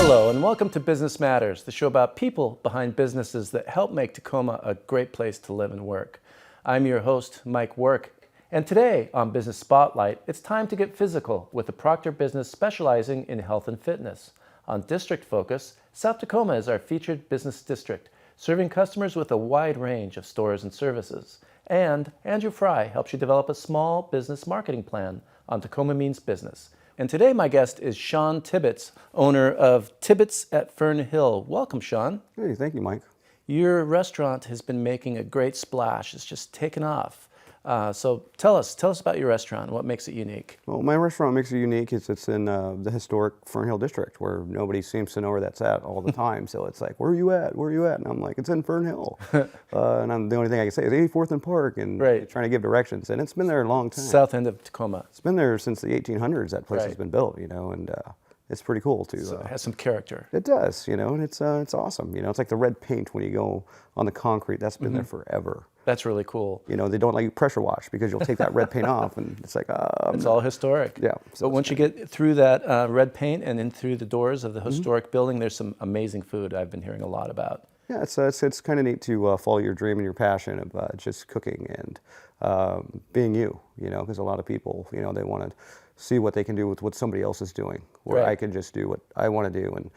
Hello and welcome to Business Matters, the show about people behind businesses that help make Tacoma a great place to live and work. I'm your host, Mike Wark, and today on Business Spotlight, it's time to get physical with the Proctor Business specializing in health and fitness. On District Focus, South Tacoma is our featured business district, serving customers with a wide range of stores and services. And Andrew Fry helps you develop a small business marketing plan on Tacoma Means Business. And today my guest is Shawn Tibbits, owner of Tibbitts FernHill. Welcome, Shawn. Hey, thank you, Mike. Your restaurant has been making a great splash. It's just taken off. So tell us about your restaurant and what makes it unique. Well, my restaurant makes it unique. It's in the historic FernHill district where nobody seems to know where that's at all the time. So it's like, where are you at? Where are you at? And I'm like, it's in FernHill. And the only thing I can say is 84th and Park, and right. Trying to give directions. And it's been there a long time. South end of Tacoma. It's been there since the 1800s. That place right. has been built, and it's pretty cool too. So it has some character. It does, and it's awesome. It's like the red paint when you go on the concrete. That's been there forever. That's really cool. They don't let you pressure wash because you'll take that red paint off, and it's like, it's all historic. Yeah. So once you get through that red paint and in through the doors of the historic building, there's some amazing food I've been hearing a lot about. Yeah, it's kind of neat to follow your dream and your passion of just cooking and being you, because a lot of people, they want to see what they can do with what somebody else is doing, where right. I can just do what I want to do, and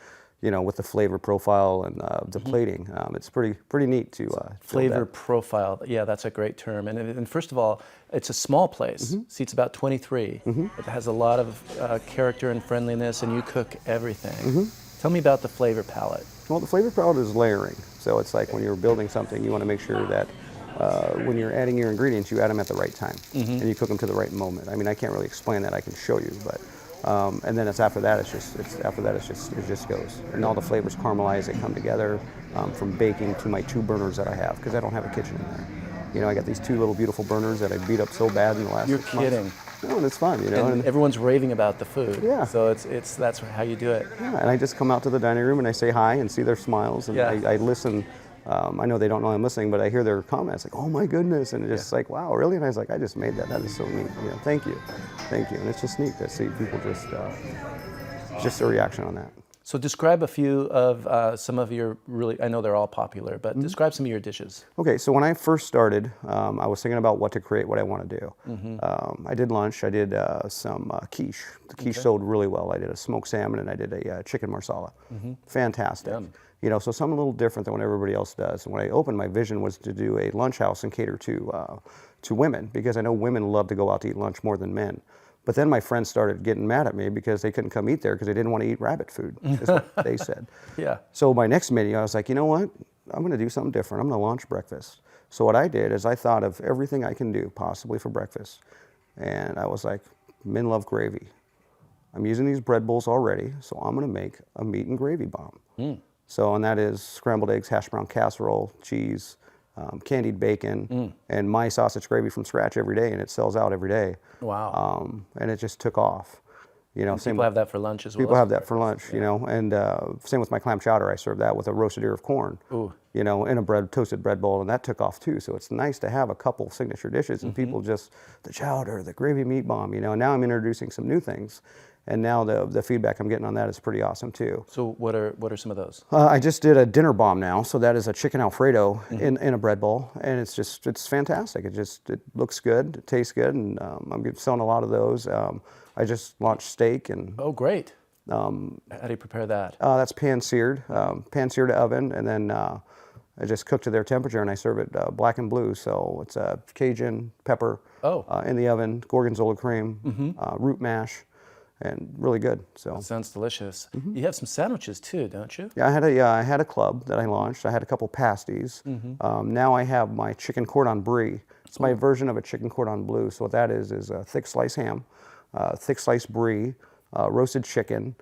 with the flavor profile and the plating, it's pretty neat to flavor profile. Yeah, that's a great term. And first of all, it's a small place. Seats about 23. It has a lot of character and friendliness, and you cook everything. Tell me about the flavor palette. Well, the flavor palette is layering. So it's like when you're building something, you want to make sure that when you're adding your ingredients, you add them at the right time, and you cook them to the right moment. I mean, I can't really explain that. I can show you, but and then after that it just goes, and all the flavors caramelize. They come together from baking to my 2 burners that I have, because I don't have a kitchen in there. I got these 2 little beautiful burners that I beat up so bad in the last 6 months. You're kidding. No, and it's fun, And everyone's raving about the food. Yeah. So that's how you do it. Yeah, and I just come out to the dining room and I say hi and see their smiles, and I listen. I know they don't know I'm listening, but I hear their comments like, "Oh my goodness," and it's just like, "Wow, really?" And I was like, "I just made that. That is so neat. Thank you." And it's just neat to see people just their reaction on that. So describe a few of some of your I know they're all popular, but describe some of your dishes. Okay, so when I first started, I was thinking about what to create, what I want to do. I did lunch. I did some quiche. The quiche sold really well. I did a smoked salmon, and I did a chicken marsala. Fantastic. Yum. So something a little different than what everybody else does. And when I opened, my vision was to do a lunch house and cater to women, because I know women love to go out to eat lunch more than men. But then my friends started getting mad at me because they couldn't come eat there because they didn't want to eat rabbit food, is what they said. Yeah. So my next menu, I was like, you know what? I'm going to do something different. I'm going to launch breakfast. So what I did is I thought of everything I can do possibly for breakfast. And I was like, men love gravy. I'm using these bread bowls already, so I'm going to make a meat and gravy bomb. So, and that is scrambled eggs, hash brown casserole, cheese, candied bacon, and my sausage gravy from scratch every day, and it sells out every day. Wow. And it just took off. People have that for lunch as well. People have that for lunch, and same with my clam chowder. I serve that with a roasted ear of corn, in a toasted bread bowl, and that took off too. So it's nice to have a couple signature dishes, and people just, the chowder, the gravy meat bomb, and now I'm introducing some new things. And now the feedback I'm getting on that is pretty awesome too. So what are some of those? I just did a dinner bomb now, so that is a chicken Alfredo in a bread bowl, and it's fantastic. It looks good, it tastes good, and I'm selling a lot of those. I just launched steak and. Oh, great! How do you prepare that? That's pan-seared oven, and then I just cook to their temperature, and I serve it black and blue. So it's Cajun pepper in the oven, gorgonzola cream, root mash. And really good. So that sounds delicious. You have some sandwiches too, don't you? Yeah, I had a club that I launched. I had a couple pasties. Now I have my chicken cordon brie. It's my version of a chicken cordon bleu. So what that is a thick slice ham, thick slice brie, roasted chicken,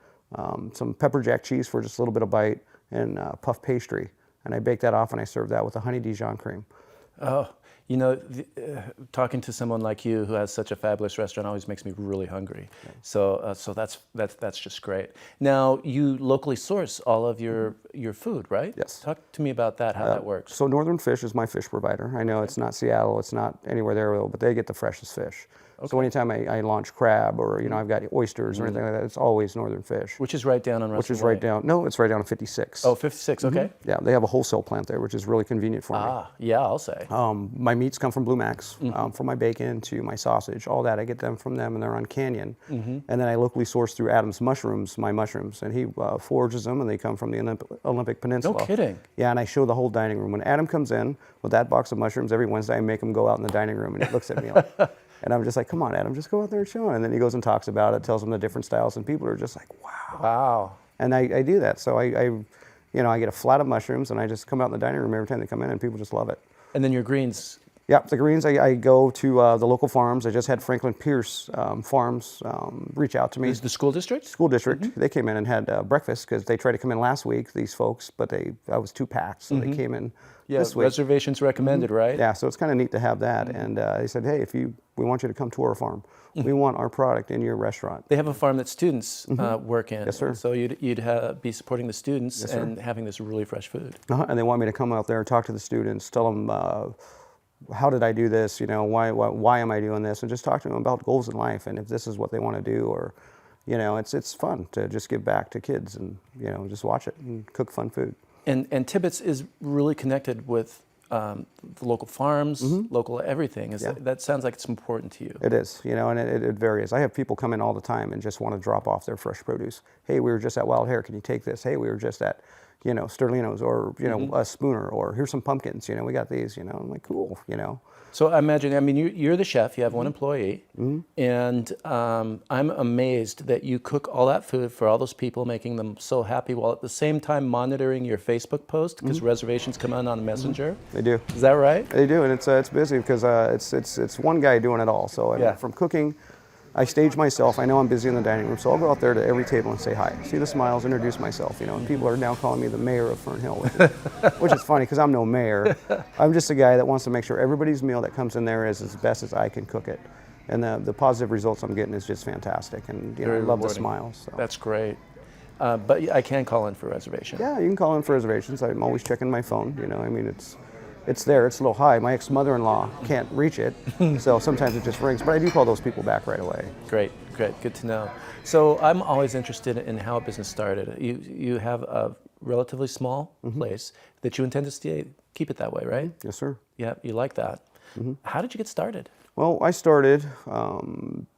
some pepper jack cheese for just a little bit of bite, and puff pastry. And I bake that off, and I serve that with a honey Dijon cream. Oh. Talking to someone like you who has such a fabulous restaurant always makes me really hungry. So that's just great. Now, you locally source all of your your food, right? Yes. Talk to me about that, how that works. So Northern Fish is my fish provider. I know it's not Seattle, it's not anywhere there, but they get the freshest fish. So anytime I launch crab or, I've got oysters or anything like that, it's always Northern Fish. Which is right down on Russell Which is Way. right down, no, it's right down on 56. Oh, 56, okay. Yeah, they have a wholesale plant there, which is really convenient for me. Ah, yeah, I'll say. My meats come from Blue Max, from my bacon to my sausage, all that. I get them from them, and they're on Canyon. And then I locally source through Adam's Mushrooms, my mushrooms, and he forages them, and they come from the Olympic Peninsula. No kidding. Yeah, and I show the whole dining room. When Adam comes in with that box of mushrooms every Wednesday, I make him go out in the dining room, and he looks at me like, and I'm just like, come on, Adam, just go out there and show him. And then he goes and talks about it, tells them the different styles, and people are just like, wow. Wow. And I do that. So I get a flat of mushrooms, and I just come out in the dining room every time they come in, and people just love it. And then your greens. Yeah, the greens, I go to the local farms. I just had Franklin Pierce Farms reach out to me. Is the school district? School district. They came in and had breakfast because they tried to come in last week, these folks, but I was too packed, so they came in this week. Reservations recommended, right? Yeah, so it's kind of neat to have that. And they said, hey, we want you to come to our farm. We want our product in your restaurant. They have a farm that students work in. Yes, sir. So you'd be supporting the students and having this really fresh food. And they want me to come out there and talk to the students, tell them how did I do this, why am I doing this, and just talk to them about goals in life and if this is what they want to do, or it's fun to just give back to kids and just watch it and cook fun food. And Tibbitts is really connected with the local farms, local everything. That sounds like it's important to you. It is, and it varies. I have people come in all the time and just want to drop off their fresh produce. Hey, we were just at Wild Hare, can you take this? Hey, we were just at Sterlino's, or a Spooner, or here's some pumpkins, we got these, I'm like, cool, So I imagine, you're the chef, you have one employee, and I'm amazed that you cook all that food for all those people, making them so happy, while at the same time monitoring your Facebook post, because reservations come in on Messenger. They do. Is that right? They do, and it's busy because it's one guy doing it all. So from cooking, I stage myself. I know I'm busy in the dining room, so I'll go out there to every table and say hi. See the smiles, introduce myself, and people are now calling me the mayor of FernHill, which is funny because I'm no mayor. I'm just a guy that wants to make sure everybody's meal that comes in there is as best as I can cook it. And the positive results I'm getting is just fantastic, and I love the smiles. So. That's great. But I can call in for a reservation. Yeah, you can call in for reservations. I'm always checking my phone, it's there, it's a little high. My ex-mother-in-law can't reach it, so sometimes it just rings. But I do call those people back right away. Great, good to know. So I'm always interested in how a business started. You have a relatively small place that you intend to keep it that way, right? Yes, sir. Yeah, you like that. How did you get started? Well, I started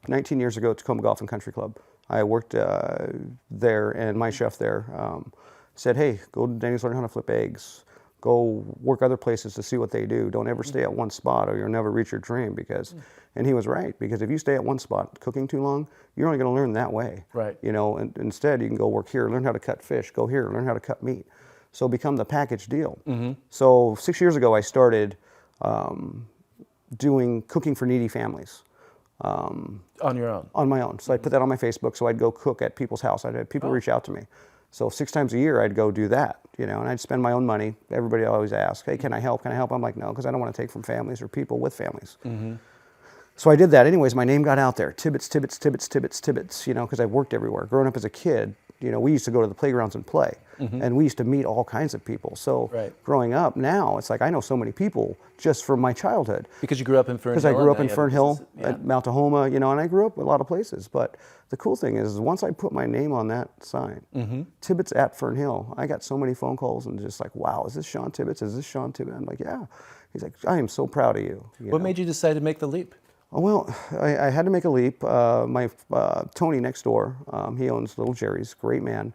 19 years ago at Tacoma Golf and Country Club. I worked there, and my chef there said, hey, go to Denny's, learn how to flip eggs. Go work other places to see what they do. Don't ever stay at one spot or you'll never reach your dream and he was right, because if you stay at one spot cooking too long, you're only going to learn that way. Right. And instead you can go work here, learn how to cut fish, go here, learn how to cut meat. So become the package deal. So 6 years ago I started doing cooking for needy families. On your own? On my own. So I put that on my Facebook, so I'd go cook at people's house. I'd have people reach out to me. So 6 times a year, I'd go do that, and I'd spend my own money. Everybody always asks, hey, can I help? Can I help? I'm like, no, because I don't want to take from families or people with families. So I did that. Anyways, my name got out there. Tibbitts, Tibbitts, Tibbitts, Tibbitts, Tibbitts, because I've worked everywhere. Growing up as a kid, we used to go to the playgrounds and play, and we used to meet all kinds of people. So growing up now, it's like I know so many people just from my childhood. Because you grew up in FernHill? Because I grew up in FernHill, at Mount Tacoma, and I grew up in a lot of places. But the cool thing is once I put my name on that sign, Tibbitts FernHill, I got so many phone calls and just like, wow, is this Shawn Tibbits? Is this Shawn Tibbits? I'm like, yeah. He's like, I am so proud of you. What made you decide to make the leap? Oh, well, I had to make a leap. My Tony next door, he owns Little Jerry's, great man,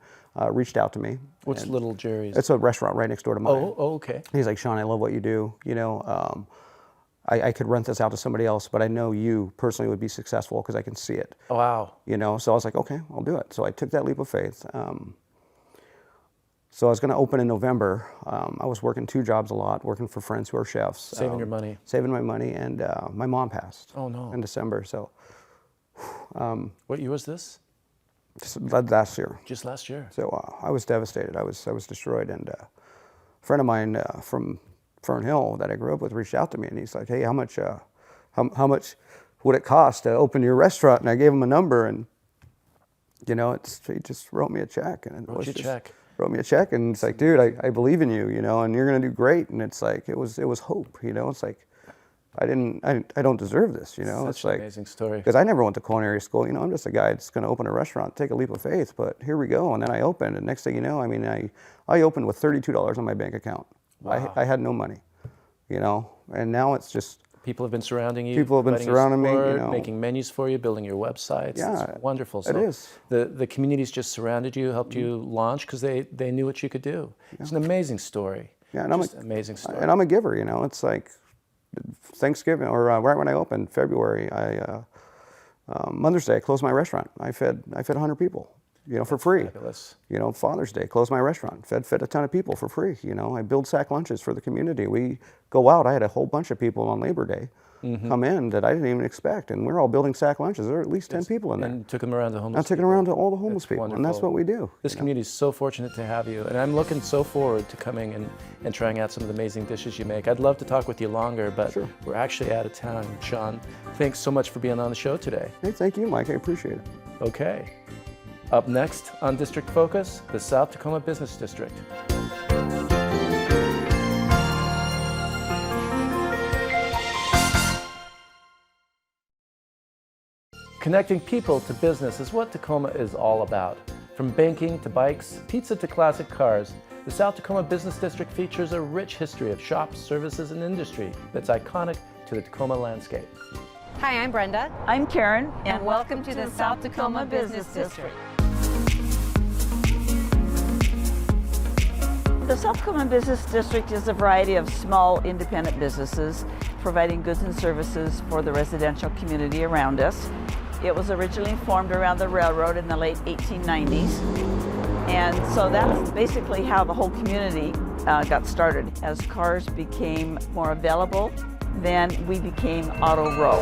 reached out to me. What's Little Jerry's? It's a restaurant right next door to mine. Oh, okay. He's like, Shawn, I love what you do. I could rent this out to somebody else, but I know you personally would be successful because I can see it. Oh, wow. So I was like, okay, I'll do it. So I took that leap of faith. So I was going to open in November. I was working 2 jobs a lot, working for friends who are chefs. Saving your money. Saving my money, and my mom passed. Oh, no. In December, so. What year was this? Just last year. Just last year. So I was devastated. I was destroyed, and a friend of mine from FernHill that I grew up with reached out to me, and he's like, hey, how much would it cost to open your restaurant? And I gave him a number, and he just wrote me a check. And Wrote you a check. wrote me a check, and it's like, dude, I believe in you, you know, and you're gonna do great. And it's like, it was hope, you know. It's like, I don't deserve this, you know. Such it's like, an amazing story. Because I never went to culinary school, you know. I'm just a guy that's gonna open a restaurant, take a leap of faith. But here we go, and then I opened, and next thing you know, I mean, I opened with $32 on my bank account. Wow. I had no money, you know, and now it's just. People have been surrounding you. People have been surrounding me, you know. Making menus for you, building your websites. Yeah, it's wonderful. So it is. The community's just surrounded you, helped you launch because they knew what you could do. Yeah. It's an amazing story. Yeah, and just an amazing story. And I'm a giver, you know. It's like Thanksgiving, or right when I opened, February, Mother's Day, I closed my restaurant. I fed 100 people, you know, for free. Fabulous. You know, Father's Day, closed my restaurant, fed a ton of people for free. You know, I build sack lunches for the community. We go out. I had a whole bunch of people on Labor Day come in that I didn't even expect, and we're all building sack lunches. There are at least 10 people in there. And took them around to homeless I took them around to all the homeless people, wonderful. and that's what we do. This community is so fortunate to have you, and I'm looking so forward to coming and trying out some of the amazing dishes you make. I'd love to talk with you longer, but we're actually out of town. Shawn, thanks so much for being on the show today. Hey, thank you, Mike. I appreciate it. Okay. Up next on District Focus, the South Tacoma Business District. Connecting people to business is what Tacoma is all about. From banking to bikes, pizza to classic cars, the South Tacoma Business District features a rich history of shops, services, and industry that's iconic to the Tacoma landscape. Hi, I'm Brenda. I'm Karen, And welcome to the South Tacoma Business District. The South Tacoma Business District is a variety of small independent businesses providing goods and services for the residential community around us. It was originally formed around the railroad in the late 1890s, and so that's basically how the whole community got started. As cars became more available, then we became Auto Row.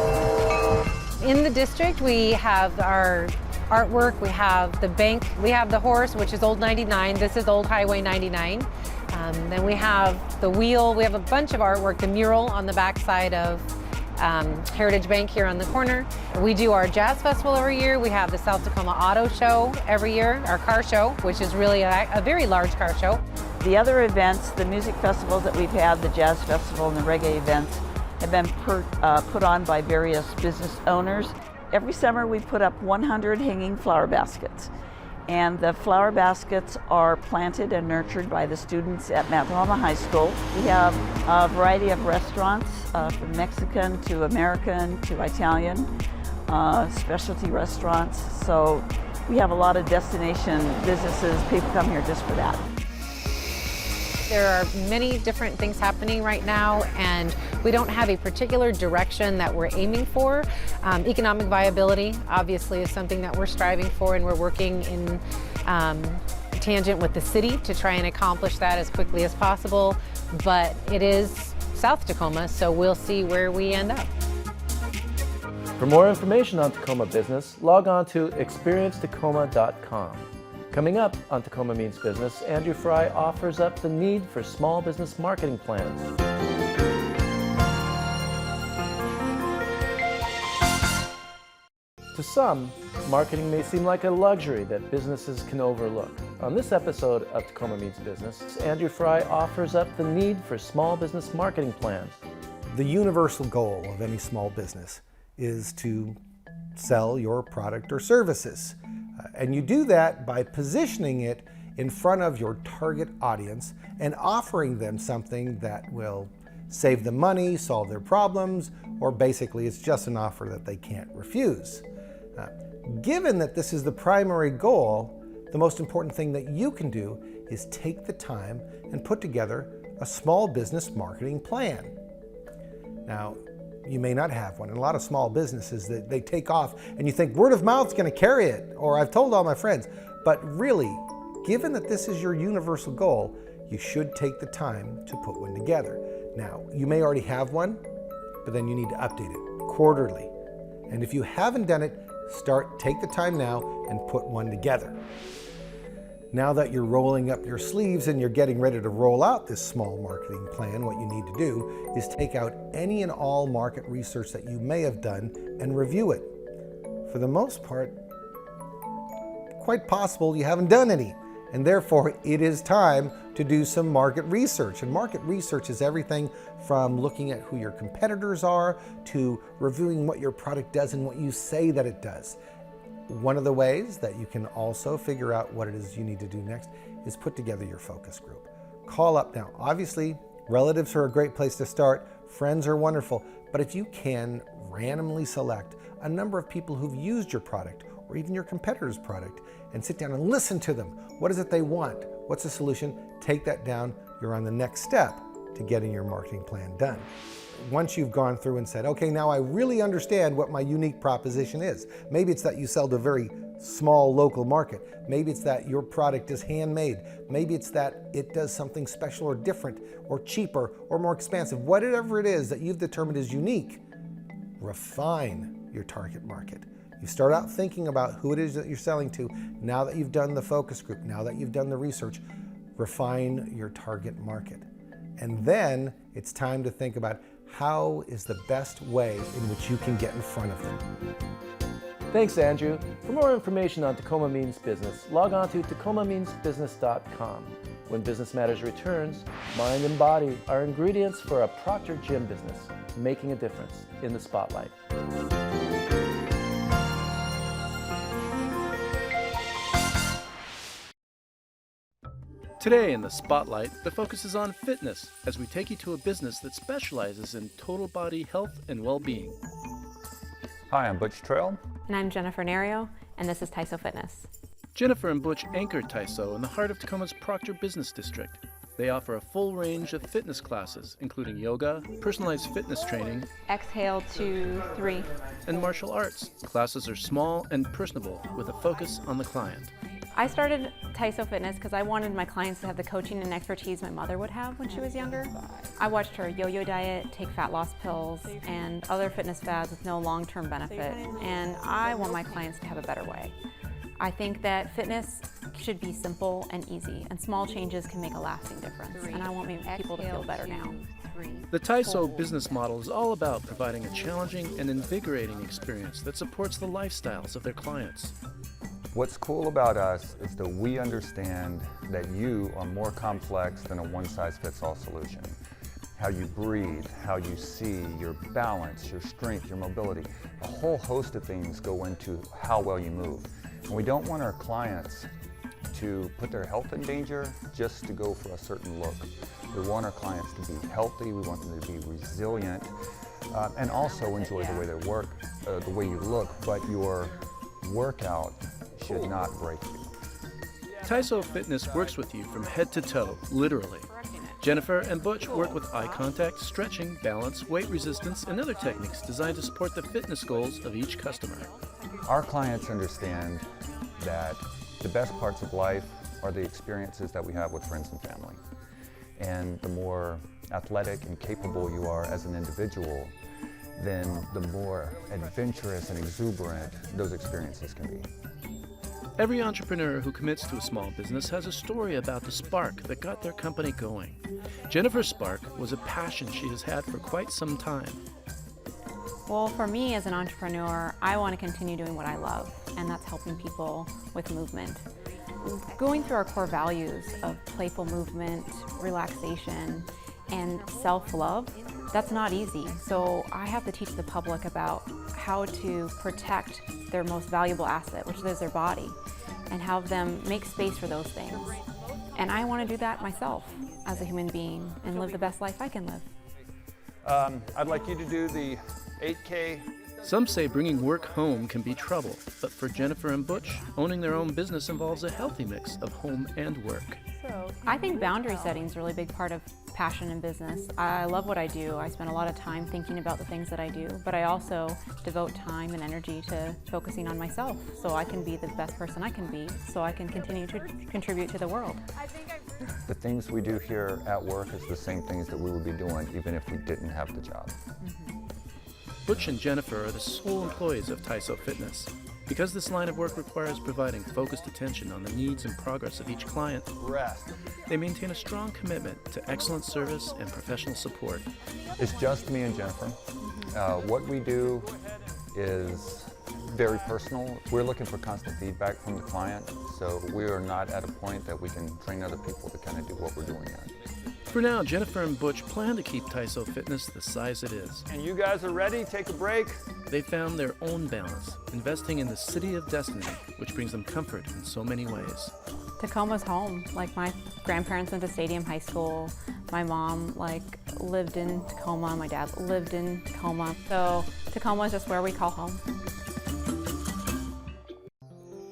In the district, we have our artwork, we have the bank, we have the horse, which is Old 99. This is Old Highway 99. Then we have the wheel, we have a bunch of artwork, the mural on the back side of Heritage Bank here on the corner. We do our jazz festival every year. We have the South Tacoma Auto Show every year, our car show, which is really a very large car show. The other events, the music festivals that we've had, the jazz festival and the reggae events, have been put on by various business owners. Every summer we put up 100 hanging flower baskets. And the flower baskets are planted and nurtured by the students at Tacoma High School. We have a variety of restaurants, from Mexican to American to Italian, specialty restaurants. So we have a lot of destination businesses. People come here just for that. There are many different things happening right now, and we don't have a particular direction that we're aiming for. Economic viability, obviously, is something that we're striving for, and we're working in tangent with the city to try and accomplish that as quickly as possible. But it is South Tacoma, so we'll see where we end up. For more information on Tacoma business, log on to experiencetacoma.com. Coming up on Tacoma Means Business, Andrew Fry offers up the need for small business marketing plans. To some, marketing may seem like a luxury that businesses can overlook. On this episode of Tacoma Means Business, Andrew Fry offers up the need for small business marketing plans. The universal goal of any small business is to sell your product or services. And you do that by positioning it in front of your target audience and offering them something that will save them money, solve their problems, or basically it's just an offer that they can't refuse. Given that this is the primary goal, the most important thing that you can do is take the time and put together a small business marketing plan. Now, you may not have one. And a lot of small businesses, that they take off and you think word of mouth is going to carry it, or I've told all my friends. But really, given that this is your universal goal, you should take the time to put one together. Now, you may already have one, but then you need to update it quarterly. And if you haven't done it, take the time now and put one together. Now that you're rolling up your sleeves and you're getting ready to roll out this small marketing plan, what you need to do is take out any and all market research that you may have done and review it. For the most part, quite possible you haven't done any. And therefore, it is time to do some market research. And market research is everything from looking at who your competitors are to reviewing what your product does and what you say that it does. One of the ways that you can also figure out what it is you need to do next is put together your focus group. Call up now. Obviously, relatives are a great place to start. Friends are wonderful. But if you can randomly select a number of people who've used your product or even your competitor's product and sit down and listen to them. What is it they want? What's the solution? Take that down. You're on the next step to getting your marketing plan done. Once you've gone through and said, okay, now I really understand what my unique proposition is. Maybe it's that you sell to a very small local market. Maybe it's that your product is handmade. Maybe it's that it does something special or different or cheaper or more expansive. Whatever it is that you've determined is unique, refine your target market. You start out thinking about who it is that you're selling to. Now that you've done the focus group, now that you've done the research, refine your target market. And then it's time to think about how is the best way in which you can get in front of them. Thanks, Andrew. For more information on Tacoma Means Business, log on to tacomameansbusiness.com. When Business Matters returns, mind and body are ingredients for a Proctor gym business, making a difference in the spotlight. Today in the Spotlight, the focus is on fitness as we take you to a business that specializes in total body health and well-being. Hi, I'm Butch Trail. And I'm Jennifer Nario, and this is Taiso Fitness. Jennifer and Butch anchor Taiso in the heart of Tacoma's Proctor Business District. They offer a full range of fitness classes, including yoga, personalized fitness training, Exhale, 2, 3. and martial arts. Classes are small and personable with a focus on the client. I started Taiso Fitness because I wanted my clients to have the coaching and expertise my mother would have when she was younger. I watched her yo-yo diet, take fat loss pills, and other fitness fads with no long-term benefit, and I want my clients to have a better way. I think that fitness should be simple and easy, and small changes can make a lasting difference, and I want people to feel better now. The Taiso business model is all about providing a challenging and invigorating experience that supports the lifestyles of their clients. What's cool about us is that we understand that you are more complex than a one-size-fits-all solution. How you breathe, how you see, your balance, your strength, your mobility, a whole host of things go into how well you move. And we don't want our clients to put their health in danger just to go for a certain look. We want our clients to be healthy, we want them to be resilient, and also enjoy the way they work, the way you look, but your workout should not break you. Taiso Fitness works with you from head to toe, literally. Jennifer and Butch work with eye contact, stretching, balance, weight resistance, and other techniques designed to support the fitness goals of each customer. Our clients understand that the best parts of life are the experiences that we have with friends and family. And the more athletic and capable you are as an individual, then the more adventurous and exuberant those experiences can be. Every entrepreneur who commits to a small business has a story about the spark that got their company going. Jennifer's spark was a passion she has had for quite some time. Well, for me as an entrepreneur, I want to continue doing what I love, and that's helping people with movement. Going through our core values of playful movement, relaxation, and self-love, that's not easy. So I have to teach the public about how to protect their most valuable asset, which is their body, and have them make space for those things. And I want to do that myself as a human being and live the best life I can live. I'd like you to do the 8K. Some say bringing work home can be trouble, but for Jennifer and Butch, owning their own business involves a healthy mix of home and work. I think boundary setting is a really big part of passion in business. I love what I do. I spend a lot of time thinking about the things that I do, but I also devote time and energy to focusing on myself so I can be the best person I can be, so I can continue to contribute to the world. The things we do here at work is the same things that we would be doing even if we didn't have the job. Butch and Jennifer are the sole employees of Taiso Fitness. Because this line of work requires providing focused attention on the needs and progress of each client, they maintain a strong commitment to excellent service and professional support. It's just me and Jennifer. What we do is very personal. We're looking for constant feedback from the client, So we are not at a point that we can train other people to kind of do what we're doing yet. For now, Jennifer and Butch plan to keep Taiso Fitness the size it is. And you guys are ready? Take a break? They found their own balance, investing in the city of destiny, which brings them comfort in so many ways. Tacoma's home. Like, my grandparents went to Stadium High School. My mom lived in Tacoma. My dad lived in Tacoma. So Tacoma is just where we call home.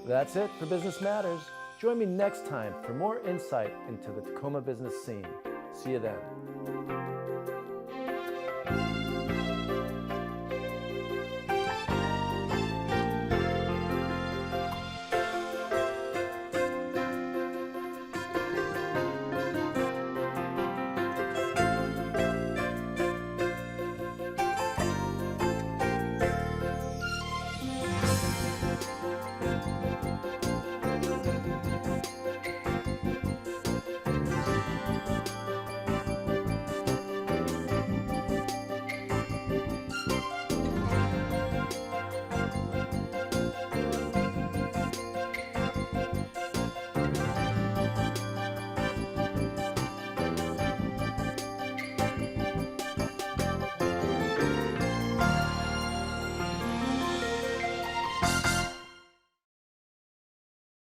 That's it for Business Matters. Join me next time for more insight into the Tacoma business scene. See you then.